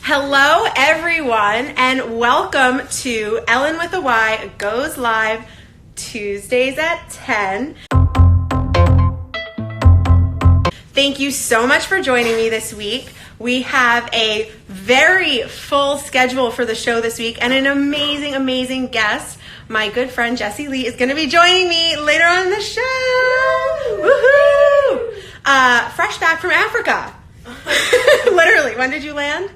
Hello, everyone, and welcome to Ellyn with a Y goes live Tuesdays at 10. Thank you so much for joining me this week. We have a very full schedule for the show this week and an amazing, amazing guest. My good friend Jessie Leete is going to be joining me later on in the show. Woohoo! Fresh back from Africa. Literally, when did you land?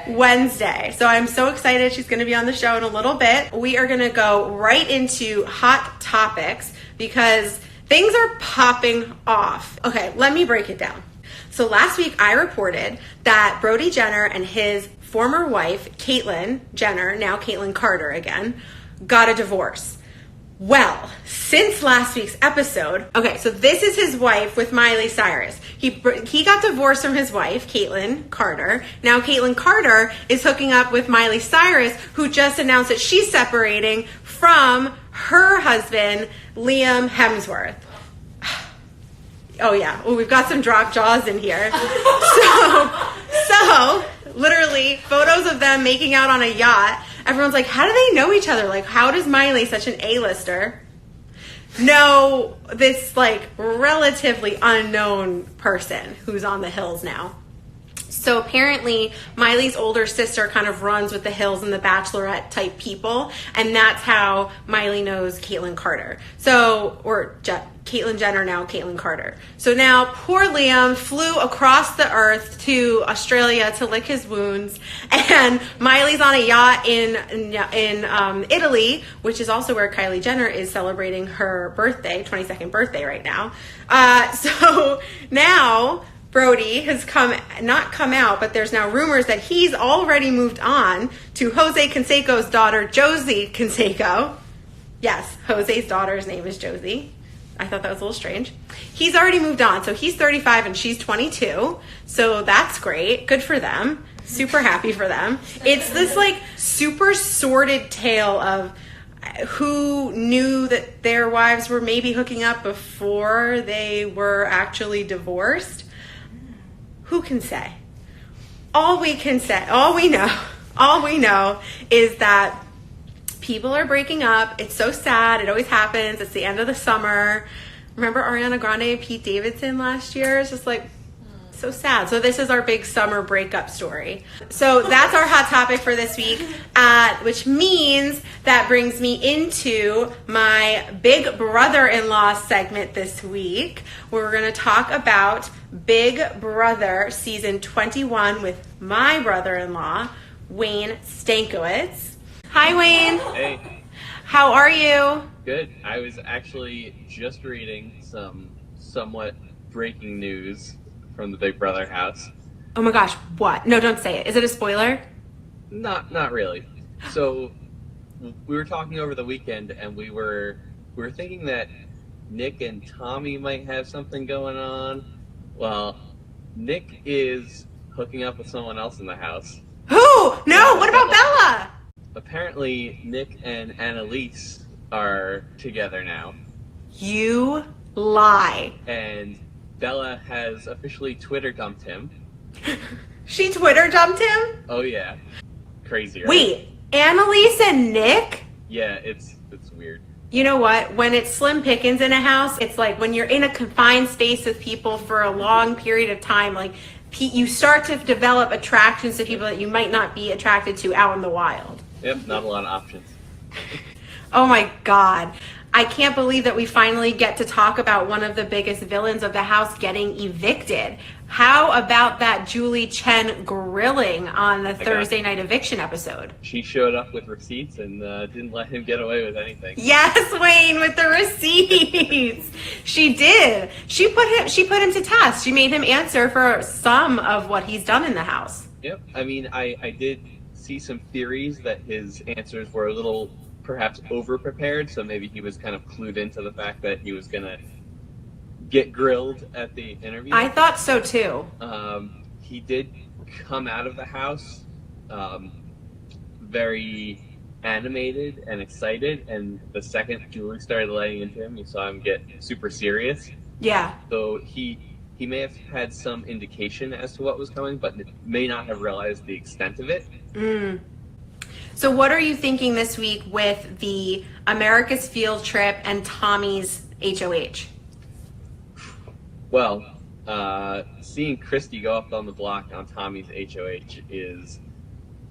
Wednesday. So I'm so excited. She's going to be on the show in a little bit. We are going to go right into hot topics because things are popping off. Okay, let me break it down. So last week I reported that Brody Jenner and his former wife, Caitlyn Jenner, now Caitlyn Carter again, got a divorce. Well, since last week's episode, okay, so this is his wife with Miley Cyrus. He got divorced from his wife, Caitlyn Carter. Now Caitlyn Carter is hooking up with Miley Cyrus, who just announced that she's separating from her husband, Liam Hemsworth. Oh yeah, well, we've got some drop jaws in here. So literally photos of them making out on a yacht. Everyone's like, how do they know each other? Like, how does Miley, such an A-lister, know this like relatively unknown person who's on the Hills now? So apparently Miley's older sister kind of runs with the Hills and the Bachelorette type people, and that's how Miley knows Caitlyn Carter. Caitlyn Jenner, now Caitlyn Carter. So now poor Liam flew across the earth to Australia to lick his wounds, and Miley's on a yacht in Italy, which is also where Kylie Jenner is celebrating her birthday, 22nd birthday right now. So now Brody has not come out, but there's now rumors that he's already moved on to Jose Canseco's daughter, Josie Canseco. Yes, Jose's daughter's name is Josie. I thought that was a little strange. He's already moved on, so he's 35 and she's 22. So that's great. Good for them. Super happy for them. It's this like super sordid tale of who knew that their wives were maybe hooking up before they were actually divorced. Who can say? All we know is that people are breaking up. It's so sad. It always happens. It's the end of the summer. Remember Ariana Grande and Pete Davidson last year? It's just like so sad. So this is our big summer breakup story. So that's our hot topic for this week, which means that brings me into my Big Brother-in-Law segment this week, where we're going to talk about Big Brother season 21 with my brother-in-law, Wayne Stankewicz. Hi, Wayne. Hey. How are you? Good. I was actually just reading some somewhat breaking news from the Big Brother house. Oh my gosh, what? No, don't say it. Is it a spoiler? Not really. So we were talking over the weekend, and we were thinking that Nick and Tommy might have something going on. Well, Nick is hooking up with someone else in the house. Who? No, what about Bella? Apparently, Nick and Annalise are together now. You lie. And Bella has officially Twitter dumped him. She Twitter dumped him? Oh yeah. Crazy, right? Wait, Annalise and Nick? Yeah, it's weird. You know what? When it's slim pickings in a house, it's like when you're in a confined space with people for a long period of time, like you start to develop attractions to people that you might not be attracted to out in the wild. Yep, not a lot of options. Oh my God. I can't believe that we finally get to talk about one of the biggest villains of the house getting evicted. How about that Julie Chen grilling on the Thursday night eviction episode? She showed up with receipts and didn't let him get away with anything. Yes, Wayne, with the receipts. She did. She put him to task. She made him answer for some of what he's done in the house. Yep. I mean, I did see some theories that his answers were a little perhaps over-prepared, so maybe he was kind of clued into the fact that he was going to get grilled at the interview. I thought so too. He did come out of the house very animated and excited, and the second Julie started laying into him, you saw him get super serious. Yeah. So he he may have had some indication as to what was coming, but may not have realized the extent of it. So what are you thinking this week with the America's field trip and Tommy's HOH? Well, seeing Christy go up on the block on Tommy's HOH is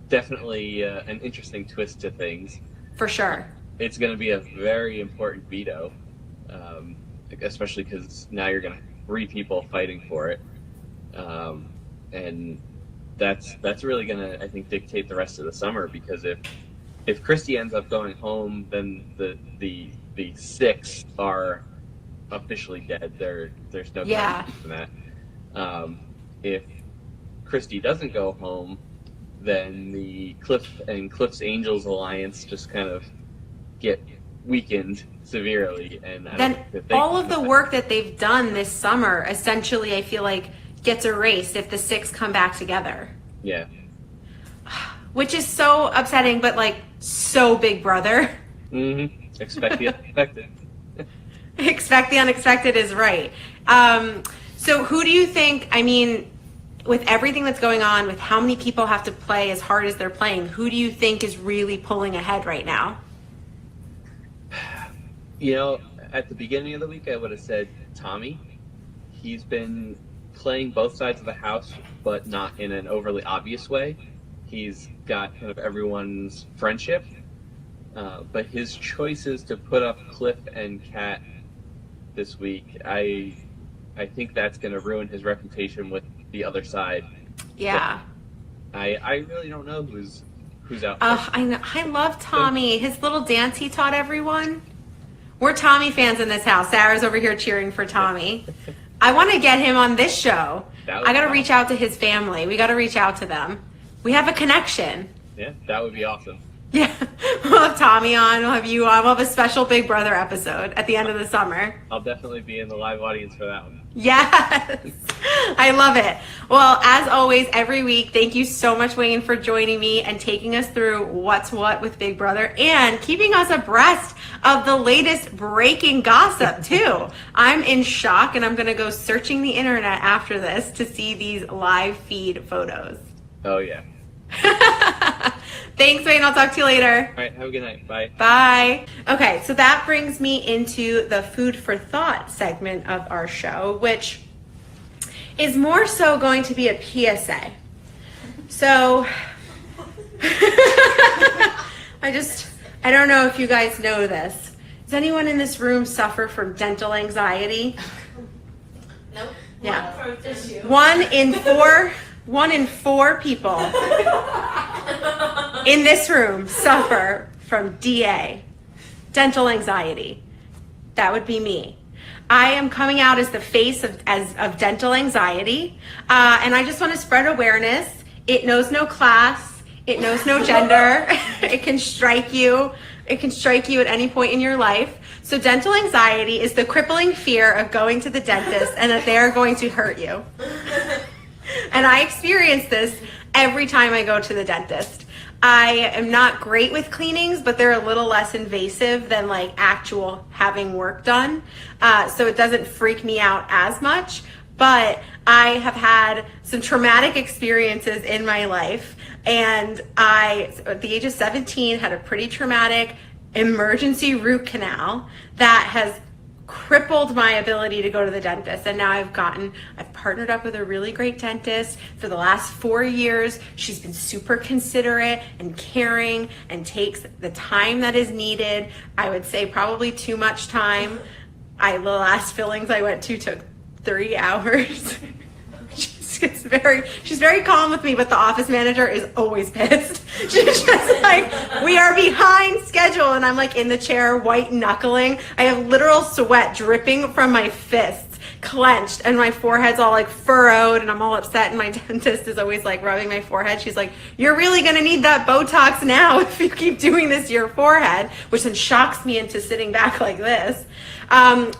definitely an interesting twist to things. For sure. It's going to be a very important veto, especially because now you're going to have 3 people fighting for it. And that's really going to, I think, dictate the rest of the summer, because if Christy ends up going home, then the 6 are officially dead. There's no from that. If Christy doesn't go home, then the Cliff's Angels alliance just kind of get weakened severely, and then all of the work that they've done this summer, essentially, I feel like gets erased if the 6 come back together. Yeah. Which is so upsetting, but like so Big Brother. Mm-hmm. Expect the unexpected. Expect the unexpected is right. So who do you think, I mean, with everything that's going on, with how many people have to play as hard as they're playing, who do you think is really pulling ahead right now? You know, at the beginning of the week, I would have said Tommy. He's been playing both sides of the house, but not in an overly obvious way. He's got kind of everyone's friendship, but his choices to put up Cliff and Kat this week, I think that's going to ruin his reputation with the other side. Yeah. But I really don't know who's out. I love Tommy. His little dance he taught everyone. We're Tommy fans in this house. Sarah's over here cheering for Tommy. I want to get him on this show. I got to reach out to his family. We got to reach out to them. We have a connection. Yeah, that would be awesome. Yeah, we'll have Tommy on, we'll have you on, we'll have a special Big Brother episode at the end of the summer. I'll definitely be in the live audience for that one. Yes, I love it. Well, as always, every week, thank you so much, Wayne, for joining me and taking us through what's what with Big Brother and keeping us abreast of the latest breaking gossip, too. I'm in shock, and I'm going to go searching the internet after this to see these live feed photos. Oh, yeah. Thanks, Wayne. I'll talk to you later. All right. Have a good night. Bye. Bye. Okay, so that brings me into the food for thought segment of our show, which is more so going to be a PSA. So, I don't know if you guys know this. Does anyone in this room suffer from dental anxiety? Nope. Yeah. One in four people in this room suffer from DA, dental anxiety. That would be me. I am coming out as the face of dental anxiety, and I just want to spread awareness. It knows no class. It knows no gender. It can strike you. It can strike you at any point in your life. So dental anxiety is the crippling fear of going to the dentist and that they are going to hurt you. And I experience this every time I go to the dentist. I am not great with cleanings, but they're a little less invasive than like actual having work done. So it doesn't freak me out as much, but I have had some traumatic experiences in my life. And I, at the age of 17, had a pretty traumatic emergency root canal that has crippled my ability to go to the dentist. And now I've partnered up with a really great dentist for the last 4 years. She's been super considerate and caring and takes the time that is needed. I would say probably too much time. The last fillings I went to took 3 hours. She's very calm with me, but the office manager is always pissed. She's just like, we are behind schedule, and I'm like in the chair, white knuckling. I have literal sweat dripping from my fists, clenched, and my forehead's all like furrowed, and I'm all upset, and my dentist is always like rubbing my forehead. She's like, you're really gonna need that Botox now if you keep doing this to your forehead, which then shocks me into sitting back like this.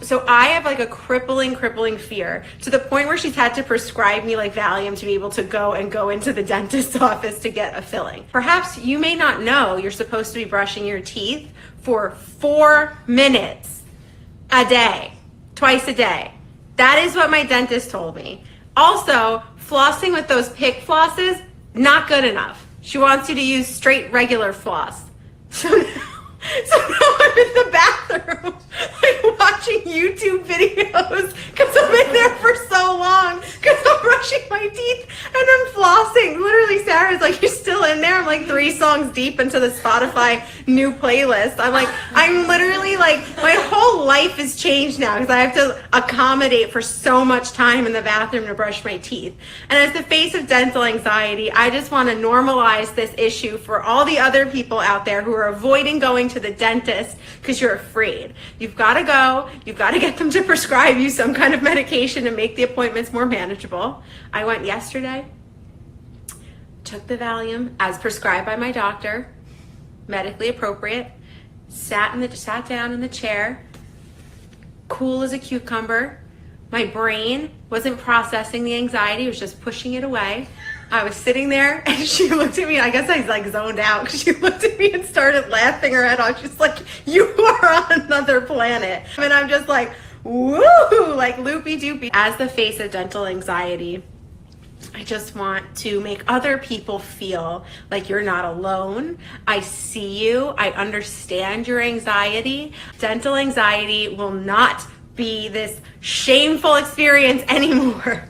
So I have like a crippling fear to the point where she's had to prescribe me like Valium to be able to go into the dentist's office to get a filling. Perhaps you may not know you're supposed to be brushing your teeth for 4 minutes a day, twice a day. That is what my dentist told me. Also, flossing with those pick flosses, not good enough. She wants you to use straight regular floss. So now I'm in the bathroom, like watching YouTube videos because I've been there for so long because I'm brushing my teeth and I'm flossing. Literally, Sarah's like, "You're still in there?" I'm like 3 songs deep into the Spotify new playlist. I'm literally like, my whole life has changed now because I have to accommodate for so much time in the bathroom to brush my teeth. And as the face of dental anxiety, I just want to normalize this issue for all the other people out there who are avoiding going to the dentist because you're afraid. You've got to go. You've got to get them to prescribe you some kind of medication to make the appointments more manageable. I went yesterday, took the Valium as prescribed by my doctor, medically appropriate, sat down in the chair, cool as a cucumber. My brain wasn't processing the anxiety, it was just pushing it away. I was sitting there and she looked at me. I guess I like zoned out because she looked at me and started laughing her head off. She's like, "You are on another planet." And I'm just like, woo, like loopy doopy. As the face of dental anxiety, I just want to make other people feel like you're not alone. I see you. I understand your anxiety. Dental anxiety will not be this shameful experience anymore.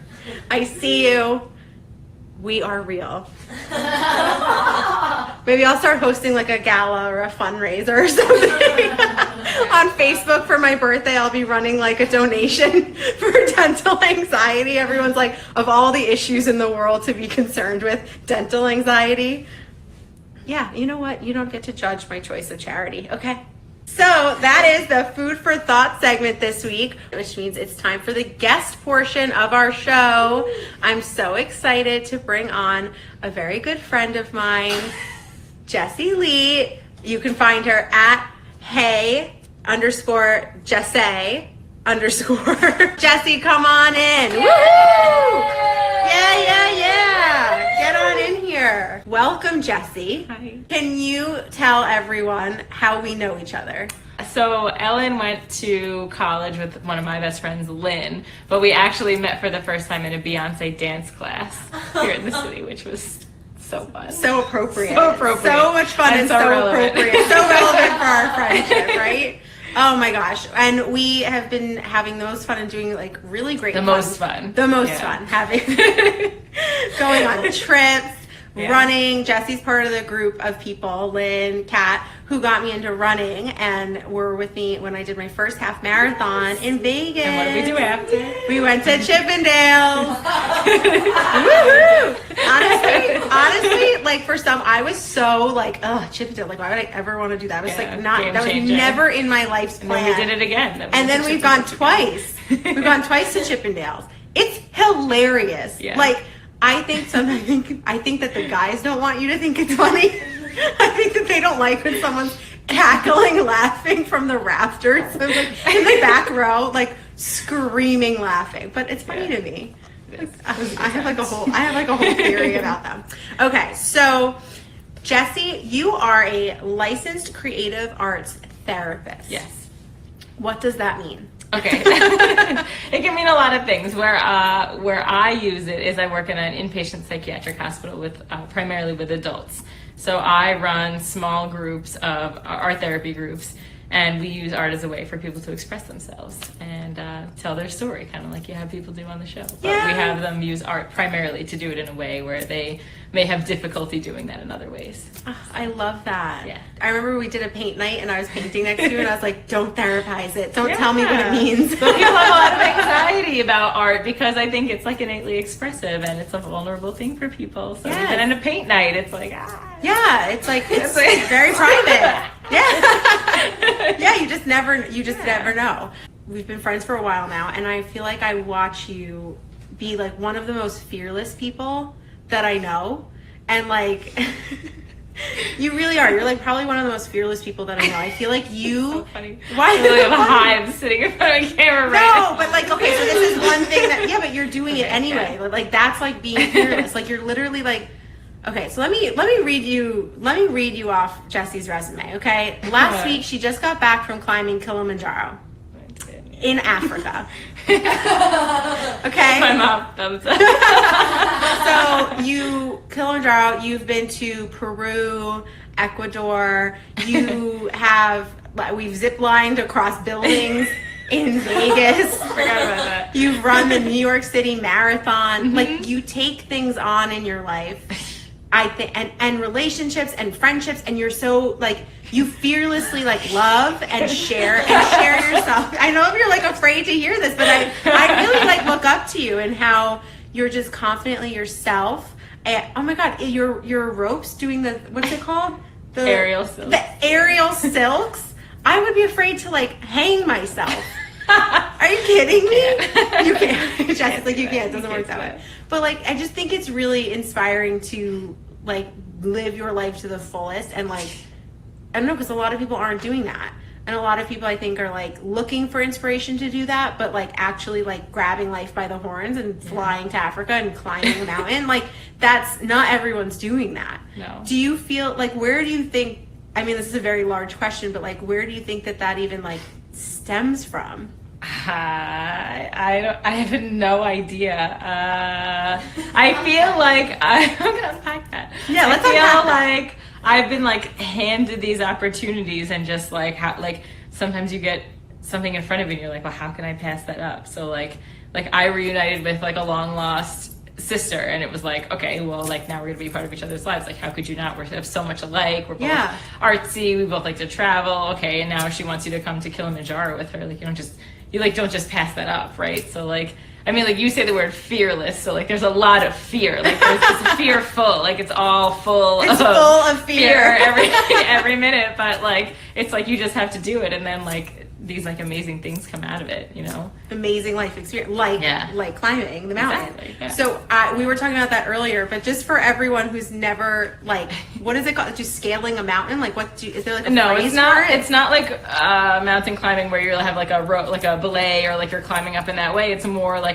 I see you. We are real. Maybe I'll start hosting like a gala or a fundraiser or something on Facebook for my birthday. I'll be running like a donation for dental anxiety. Everyone's like, of all the issues in the world to be concerned with, dental anxiety. Yeah, you know what? You don't get to judge my choice of charity, okay? So that is the food for thought segment this week, which means it's time for the guest portion of our show. I'm so excited to bring on a very good friend of mine, Jessie Leete. You can find her at hey_Jessie_. Jessie, come on in. Woohoo! Yeah. Get on in here. Welcome, Jessie. Hi. Can you tell everyone how we know each other? So Ellyn went to college with one of my best friends, Lynn, but we actually met for the first time in a Beyonce dance class here in the city, which was so fun. So appropriate. So much fun and so relevant. appropriate. So relevant for our friendship, right? Oh my gosh. And we have been having the most fun and doing like really great fun. The most fun having going on trips, running. Jessie's part of the group of people, Lynn, Kat, who got me into running and were with me when I did my first half marathon in Vegas. And what did we do after? We went to Chippendales. Woohoo! Honestly, like for some, I was so like, Chippendale. Like, why would I ever want to do that? I was like, that was never in my life's plan. And then we did it again. And then we've gone twice. We've gone twice to Chippendales. It's hilarious. Yeah. Like, I think that the guys don't want you to think it's funny. I think that they don't like when someone's cackling, laughing from the rafters. So like in the back row, like screaming, laughing. But it's funny to me. I have like a whole theory about them. Okay, so Jessie, you are a licensed creative arts therapist. Yes. What does that mean? Okay. It can mean a lot of things. Where I use it is I work in an inpatient psychiatric hospital with primarily with adults. So I run small groups of art therapy groups, and we use art as a way for people to express themselves and tell their story, kind of like you have people do on the show. But we have them use art primarily to do it in a way where they may have difficulty doing that in other ways. Oh, I love that. Yeah. I remember we did a paint night and I was painting next to you and I was like, don't therapize it. Don't tell me what it means. But people have a lot of anxiety about art because I think it's like innately expressive and it's a vulnerable thing for people. So even in a paint night, it's like, Yeah, it's like, it's very private. Yeah, you just never know. We've been friends for a while now and I feel like I watch you be like one of the most fearless people that I know. And like, you really are. You're like probably one of the most fearless people that I know. I feel like you. So funny. Why? I really have a hive sitting in front of a camera right now. No, but like, okay, so this is one thing that, but you're doing it anyway. Like that's like being fearless. Like you're literally like, okay, so let me read you off Jessie's resume. Okay, last week she just got back from climbing Kilimanjaro in Africa. Okay. My mom thumbs up. So Kilimanjaro, you've been to Peru, Ecuador. We've zip lined across buildings in Vegas. Forgot about that. You've run the New York City Marathon. Like, you take things on in your life, I think, and relationships and friendships, and you're so, like, you fearlessly, like, love and share yourself. I know you're, like, afraid to hear this, but I really, like, look up to you and how you're just confidently yourself. And, oh my God, your ropes doing the, what's it called? The Aerial silks. The aerial silks. I would be afraid to, like, hang myself. Are you kidding me? You can't. Just like, you can't. It doesn't work that way. But, like, I just think it's really inspiring to, like, live your life to the fullest. And, like, I don't know, because a lot of people aren't doing that. And a lot of people, I think, are, like, looking for inspiration to do that, but, like, actually, like, grabbing life by the horns and flying to Africa and climbing a mountain. Like, that's not everyone's doing that. No. Do you feel, like, where do you think, I mean, this is a very large question, but, like, where do you think that even, like, stems from? I have no idea. I feel like I'm gonna unpack that. Yeah, let's I feel unpack that. like I've been, like, handed these opportunities, and just, like, how, like, sometimes you get something in front of you and you're like, well, how can I pass that up? So like I reunited with, like, a long lost sister, and it was like, okay, well, like, now we're gonna be part of each other's lives. Like, how could you not? We have so much alike. We're both artsy. We both like to travel. Okay, and now she wants you to come to Kilimanjaro with her. Like, you don't just pass that up, right? So, like, I mean, like, you say the word fearless, so, like, there's a lot of fear. Like, it's fearful. Like, it's all full of fear every minute. But, like, it's like you just have to do it, and then, like, these, like, amazing things come out of it, you know? Amazing life experience, like climbing the mountain. Exactly, yeah. So we were talking about that earlier, but just for everyone who's never, like, what is it called? Just scaling a mountain? Like, is there, like, a phrase it's not. for it? It's not like mountain climbing where you have, like, like a belay, or, like, you're climbing up in that way. It's more like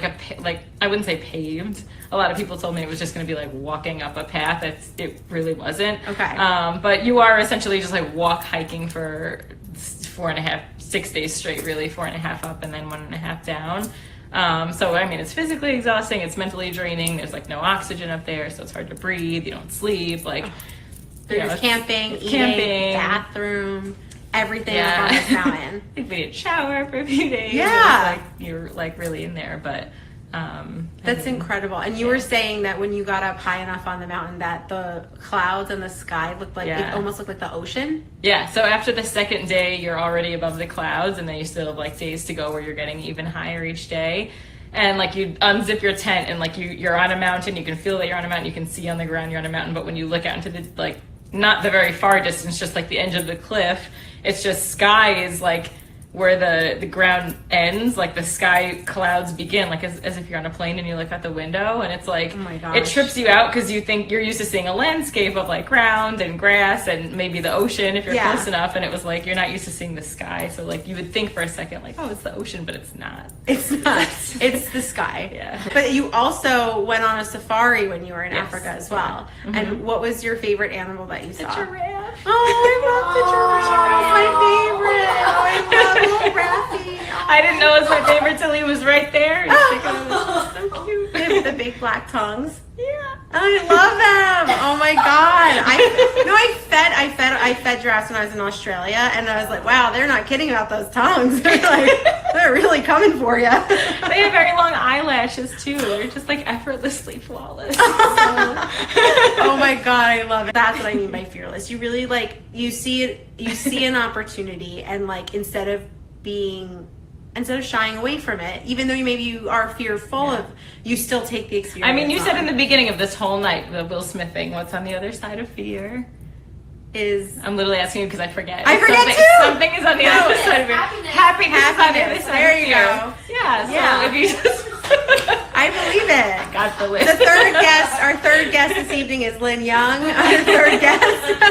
I wouldn't say paved. A lot of people told me it was just going to be like walking up a path. It really wasn't. Okay. But you are essentially just, like, hiking for 6 days straight, really, 4.5 up and then 1.5 down. So, I mean, it's physically exhausting. It's mentally draining. There's, like, no oxygen up there, so it's hard to breathe. You don't sleep. Like, there's camping, eating, bathroom, everything up on this mountain. I think we didn't shower for a few days. Yeah. You're, like, really in there, but... That's incredible. And you were saying that when you got up high enough on the mountain that the clouds and the sky looked like, it almost looked like the ocean. Yeah, so after the second day, you're already above the clouds, and then you still have, like, days to go where you're getting even higher each day. And, like, you unzip your tent, and, like, you're on a mountain, you can feel that you're on a mountain, you can see on the ground you're on a mountain, but when you look out into the, like, not the very far distance, just, like, the edge of the cliff, it's just sky is, like, where the ground ends, like, the sky clouds begin, like, as if you're on a plane and you look out the window, and it's like, oh my gosh, it trips you out because you think you're used to seeing a landscape of, like, ground and grass and maybe the ocean if you're close enough, and it was like you're not used to seeing the sky, so, like, you would think for a second, like, oh, it's the ocean, but it's not. It's not. It's the sky. Yeah. But you also went on a safari when you were in Africa as well. Mm-hmm. And what was your favorite animal that you saw? The giraffe. Oh, I love the giraffe. My favorite. Oh, I love little Raffy. I didn't know it was my favorite till he was right there. And so cute. With the big black tongues. Yeah. I love them. Oh my god. I fed giraffes when I was in Australia, and I was like, wow, they're not kidding about those tongues. They're really coming for you. They have very long eyelashes too. They're just, like, effortlessly flawless. Oh my god, I love it. That's what I mean by fearless. You really, like, you see an opportunity, and, like, instead of shying away from it, even though you are fearful of, you still take the experience. I mean, you said in the beginning of this whole night, the Will Smith thing, what's on the other side of fear? I'm literally asking you because I forget. I forget too! Something is on the other side of fear. Happiness is on the other side there of you fear. go. Yeah, so if you just... I believe it. Got the list. Our third guest this evening is Lynn Young. Our third guest.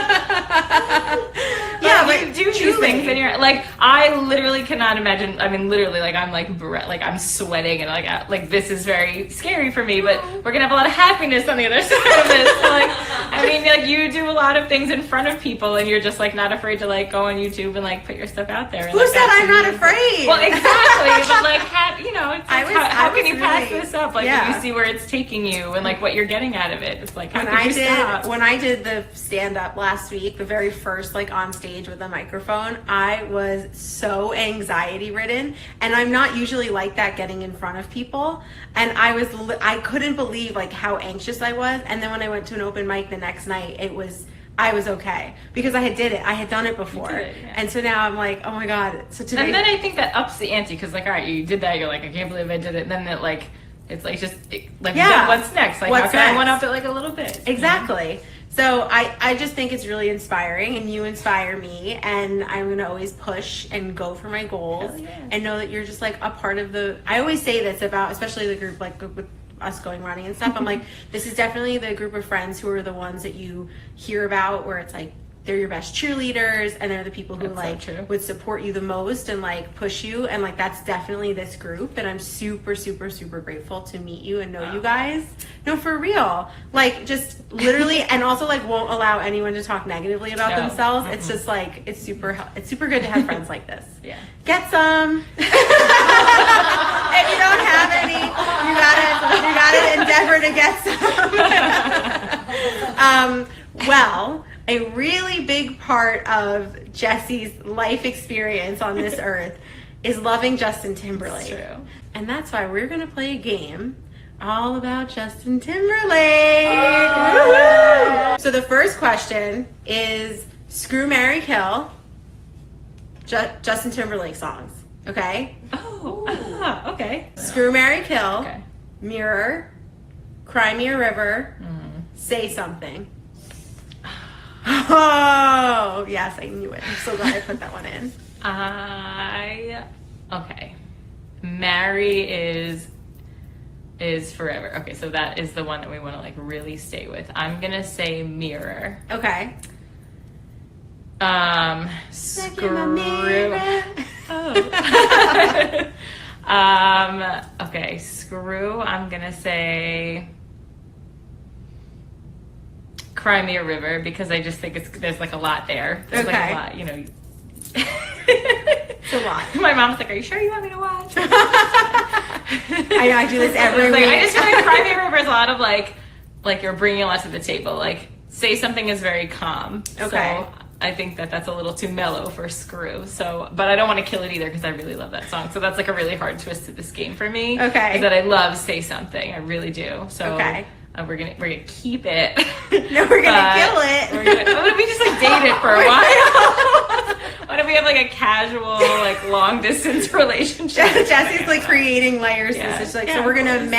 Yeah, but you do these things and you're like, I literally cannot imagine. I mean, literally, like, I'm like I'm sweating, and like this is very scary for me. But we're gonna have a lot of happiness on the other side of this. So, like, I mean, like, you do a lot of things in front of people, and you're just like not afraid to like go on YouTube and like put your stuff out there. And, Who like, said I'm not afraid? Well, exactly. But like, it's like, how can you pass really- this up? Like, yeah. when you see where it's taking you and like what you're getting out of it. It's like, how when could you stop? I did the stand up last week, the very first like on stage with a microphone, I was so anxiety ridden, and I'm not usually like that getting in front of people, and I couldn't believe like how anxious I was. And then when I went to an open mic the next night, I was okay because I had done it before. You did it, yeah. And so now I'm like, oh my god. So today, And then I think that ups the ante because like, all right, you did that. You're like, I can't believe I did it. And then it like, it's like just like, Yeah. what's next? Like, What's how can I next? one up it like a little bit? exactly. So I just think it's really inspiring, and you inspire me, and I'm going to always push and go for my goals. Hell yeah. And know that you're just like a part of I always say this about, especially the group, like with us going running and stuff. I'm like, this is definitely the group of friends who are the ones that you hear about where it's like, they're your best cheerleaders, and they're the people who That's so true. would support you the most and like push you, and like that's definitely this group. And I'm super super super grateful to meet you and know you guys. No, for real, like just literally. And also like won't allow anyone to talk negatively about No. themselves. It's just like it's super good to have friends like this. Yeah. Get some. If you don't have any, you gotta endeavor to get some. Well, a really big part of Jessie's life experience on this earth is loving Justin Timberlake. That's true. And that's why we're going to play a game all about Justin Timberlake. Oh. So the first question is Screw, Marry, Kill Justin Timberlake songs. Okay? Okay. Screw, Marry, Kill, Okay. Mirror, Cry Me a River, Say Something. Oh, yes, I knew it. I'm so glad I put that one in. Okay. Marry is forever. Okay, so that is the one that we want to like really stay with. I'm gonna say Mirror. Okay. Screw. Okay, Screw. I'm gonna say Cry Me a River because I just think there's like a lot there. There's like Okay. a lot, you know. It's a lot. My mom's like, "Are you sure you want me to watch?" I do this every Like, week. I just feel like Cry Me a River is a lot of like you're bringing a lot to the table. Like Say Something is very calm. Okay. So I think that's a little too mellow for Screw. So, but I don't want to kill it either because I really love that song. So that's like a really hard twist to this game for me. Okay. Is that I love Say Something. I really do. So Okay. we're gonna keep it. No, we're gonna But kill it. What if we just like dated for a while? What if we have like a casual, like long distance relationship? Jessie's like creating layers. Yeah. It's like, Yeah, so we're of gonna course.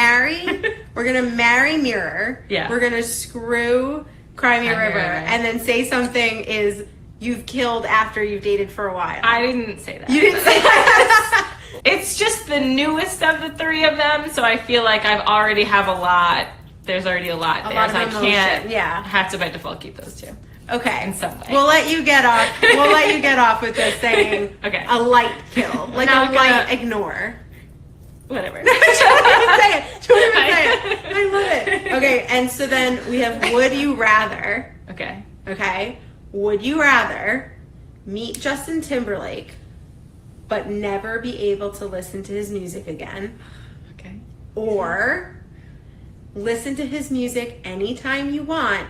marry Mirror. Yeah. We're gonna screw Cry Me a Cry Me a River, River. and then Say Something is you've killed after you've dated for a while. I didn't say that. You didn't say that. It's just the newest of the three of them, so I feel like I've already have a lot. There's already a lot there, lot so I of can't. emotion, yeah. Have to by default keep those two. Okay. In some way. We'll let you get off. We'll let you get off with this saying Okay. a light kill, like Not a light gonna- ignore. Whatever. Don't even say it. Don't even say it. I love it. Okay, and so then we have Would You Rather. Okay. Okay, would you rather meet Justin Timberlake but never be able to listen to his music again, Okay. or listen to his music anytime you want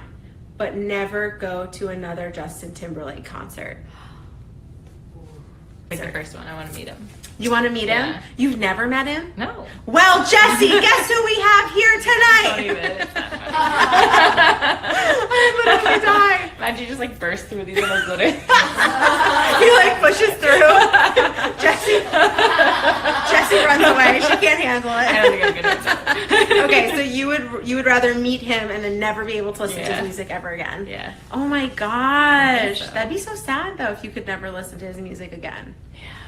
but never go to another Justin Timberlake concert? Like the first one, I want to meet him. You want to meet him? Yeah. You've never met him? No. Well, Jessie, guess who we have here Don't tonight? even. It's not funny. I literally died. Imagine you just like burst through these little glitter. He like pushes through. Jesse runs away. She can't handle I it. don't think I'm good at that. Okay, so you would rather meet him and then never be able to listen to Yeah. his music ever again. Yeah. Oh my gosh. so. That'd be so sad though if you could never listen to his music again.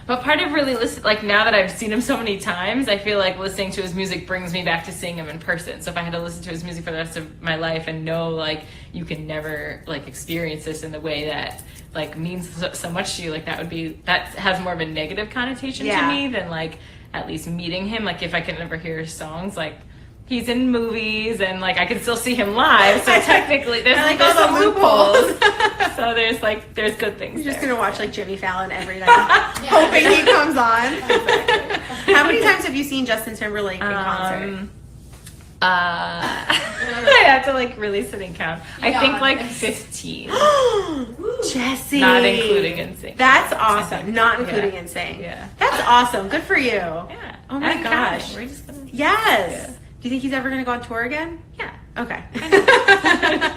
But part of really like now that I've seen him so many times, I feel like listening to his music brings me back to seeing him in person. So if I had to listen to his music for the rest of my life and know like you can never like experience this in the way that like means so much to you, like that has more of a negative connotation Yeah. to me than like at least meeting him. Like if I could never hear his songs, like he's in movies and like I can still see him live. So technically, there's I like there's all some the loopholes. So there's good things. You're just there. gonna watch like Jimmy Fallon every night, hoping he comes on. How many times have you seen Justin Timberlake in concert? I have to like really sit and count. I think like 15. Jessie, Not including NSYNC. That's awesome. Not including NSYNC. Yeah. That's awesome. Good for you. Yeah. Oh my I'm gosh. counting. We're just gonna. Yes. Yeah. Do you think he's ever gonna go on tour again? Yeah. Okay.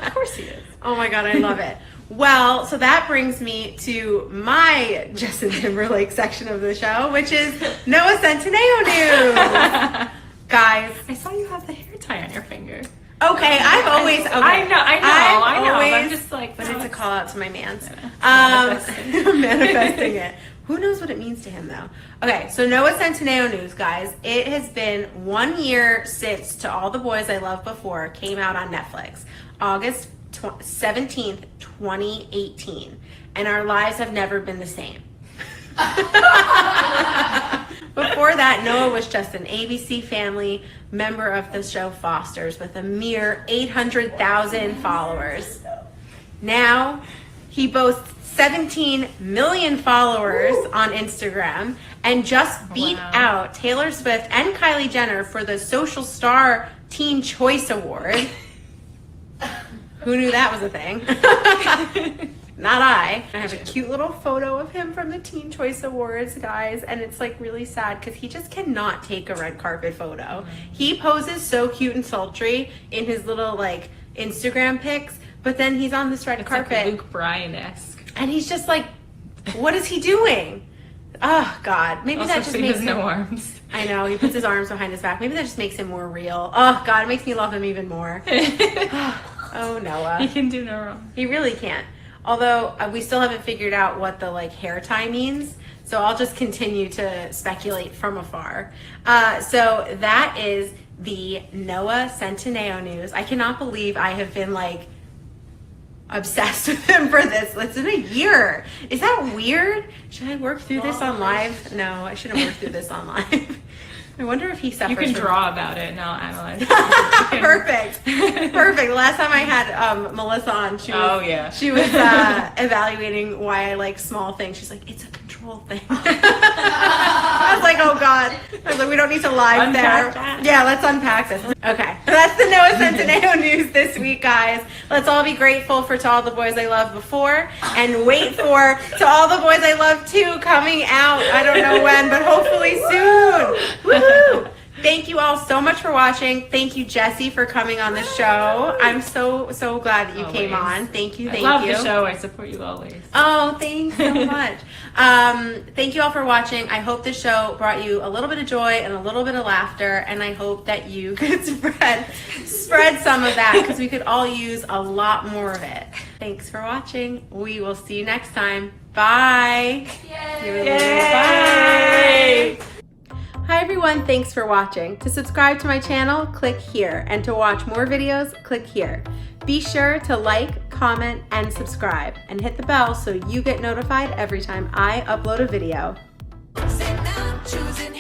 Of course he is. Oh my god, I love it. Well, so that brings me to my Justin Timberlake section of the show, which is Noah Centineo news. Guys, I saw you have the hair tie on your finger. okay, I've always. Okay, I know. I'm always- just like, But it's a call out to my man's. Manifesting. Manifesting it. Who knows what it means to him though? Okay, so Noah Centineo news, guys. It has been 1 year since To All the Boys I Loved Before came out on Netflix, August 17th, 2018, and our lives have never been the same. Before that, Noah was just an ABC Family member of the show Fosters with a mere 800,000 followers. Now, he boasts 17 million followers on Instagram and just beat out Taylor Swift and Kylie Jenner for the Social Star Teen Choice Award. Who knew that was a thing? Not I. I have a cute little photo of him from the Teen Choice Awards, guys, and it's like really sad because he just cannot take a red carpet photo. He poses so cute and sultry in his little like Instagram pics, but then he's on this red carpet. Like Luke Bryan-esque. And he's just like, what is he doing? Oh God, maybe Also, that just he makes has no arms. I know, he puts his arms behind his back. Maybe that just makes him more real. Oh God, it makes me love him even more. Oh Noah, He can do no wrong. he really can't. Although we still haven't figured out what the like hair tie means, so I'll just continue to speculate from afar. So that is the Noah Centineo news. I cannot believe I have been like obsessed with him for this. It's in a year. Is that weird? Should I work through this on live? No, I shouldn't work through this on live. I wonder if he suffers. You can from- draw about it and I'll analyze it. Perfect. Perfect. Last time I had Melissa on, she was, she was evaluating why I like small things. She's like, it's a control thing. I was like, oh God. I was like, we don't need to live Unpack there. that. Yeah, let's unpack this. Okay. That's the Noah Centineo news this week, guys. Let's all be grateful for To All the Boys I Loved Before and wait for To All the Boys I Love 2 coming out. I don't know when, but hopefully soon. Woohoo! Thank you all so much for watching. Thank you, Jessie, for coming on the show. I'm so glad that you came on. Thank you. I love the show. I support you always. Oh, thanks so much. Thank you all for watching. I hope this show brought you a little bit of joy and a little bit of laughter, and I hope that you could spread some of that because we could all use a lot more of it. Thanks for watching. We will see you next time. Bye. Yay. Bye. Hi everyone, thanks for watching. To subscribe to my channel, click here. And to watch more videos, click here. Be sure to like, comment, and subscribe. And hit the bell so you get notified every time I upload a video. Say now I'm choosing